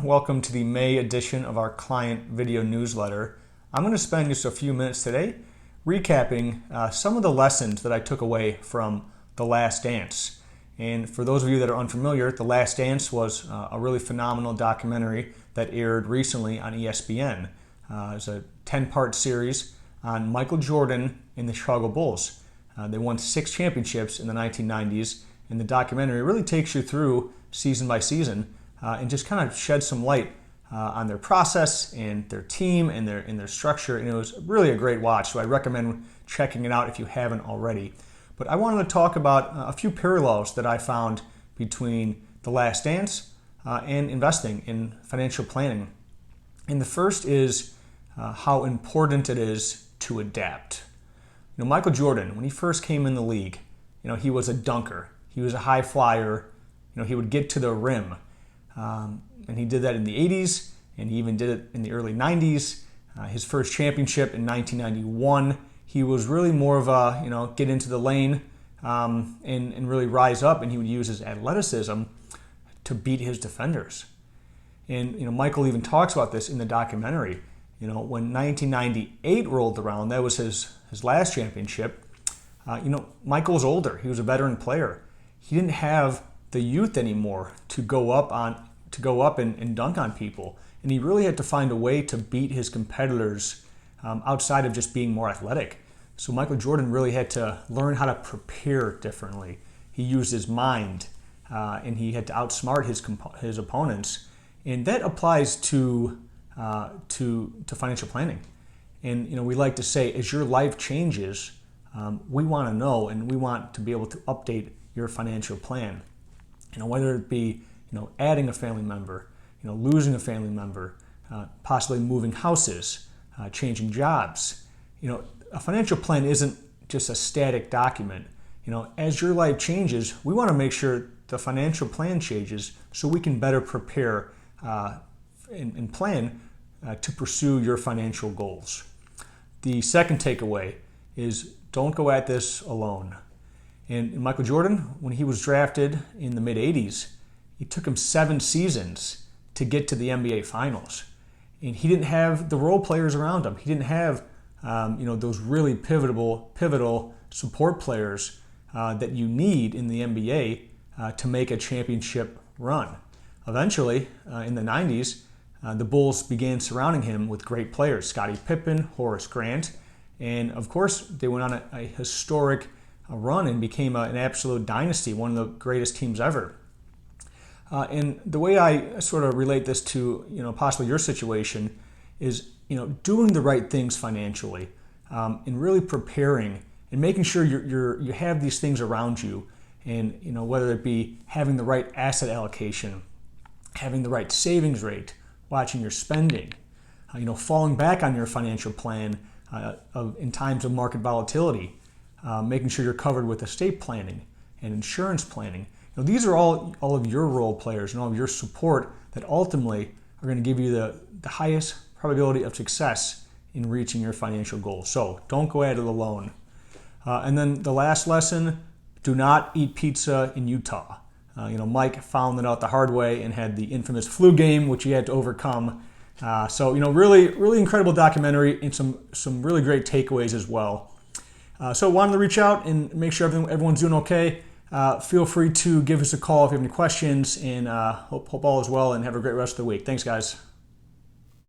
Welcome to the May edition of our client video newsletter. I'm going to spend just a few minutes today recapping some of the lessons that I took away from The Last Dance. And for those of you that are unfamiliar, The Last Dance was a really phenomenal documentary that aired recently on ESPN. It's a 10-part series on Michael Jordan and the Chicago Bulls. They won 6 championships in the 1990s, and the documentary really takes you through season by season and just kind of sheds some light on their process and their team and their structure. And it was really a great watch, so I recommend checking it out if you haven't already. But I wanted to talk about a few parallels that I found between The Last Dance and investing in financial planning. And the first is how important it is to adapt. You know, Michael Jordan, when he first came in the league, he was a dunker. He was a high flyer. He would get to the rim. And he did that in the 80s, and he even did it in the early 90s. His first championship in 1991, he was really more of a, get into the lane and really rise up, and he would use his athleticism to beat his defenders. And, Michael even talks about this in the documentary. When 1998 rolled around, that was his last championship. Michael was older. He was a veteran player. He didn't have the youth anymore to go up and dunk on people, and he really had to find a way to beat his competitors outside of just being more athletic. So Michael Jordan really had to learn how to prepare differently. He used his mind, and he had to outsmart his opponents, and that applies to financial planning. And we like to say, as your life changes, we want to know and we want to be able to update your financial plan. Whether it be adding a family member, losing a family member, possibly moving houses, changing jobs. A financial plan isn't just a static document. As your life changes, we want to make sure the financial plan changes so we can better prepare and plan to pursue your financial goals. The second takeaway is don't go at this alone. And Michael Jordan, when he was drafted in the mid-'80s, it took him 7 seasons to get to the NBA Finals. And he didn't have the role players around him. He didn't have those really pivotal support players that you need in the NBA to make a championship run. Eventually, in the 90s, the Bulls began surrounding him with great players, Scottie Pippen, Horace Grant, and of course, they went on a historic run and became an absolute dynasty, one of the greatest teams ever. And the way I sort of relate this to, possibly your situation is, doing the right things financially, and really preparing and making sure you have these things around you, and whether it be having the right asset allocation, having the right savings rate, watching your spending, falling back on your financial plan in times of market volatility. Making sure you're covered with estate planning and insurance planning. These are all of your role players and all of your support that ultimately are going to give you the highest probability of success in reaching your financial goals. So don't go at it alone. And then the last lesson, do not eat pizza in Utah. Mike found that out the hard way and had the infamous flu game, which he had to overcome. Really, really incredible documentary and some really great takeaways as well. So wanted to reach out and make sure everyone's doing okay. Feel free to give us a call if you have any questions, and hope all is well and have a great rest of the week. Thanks, guys.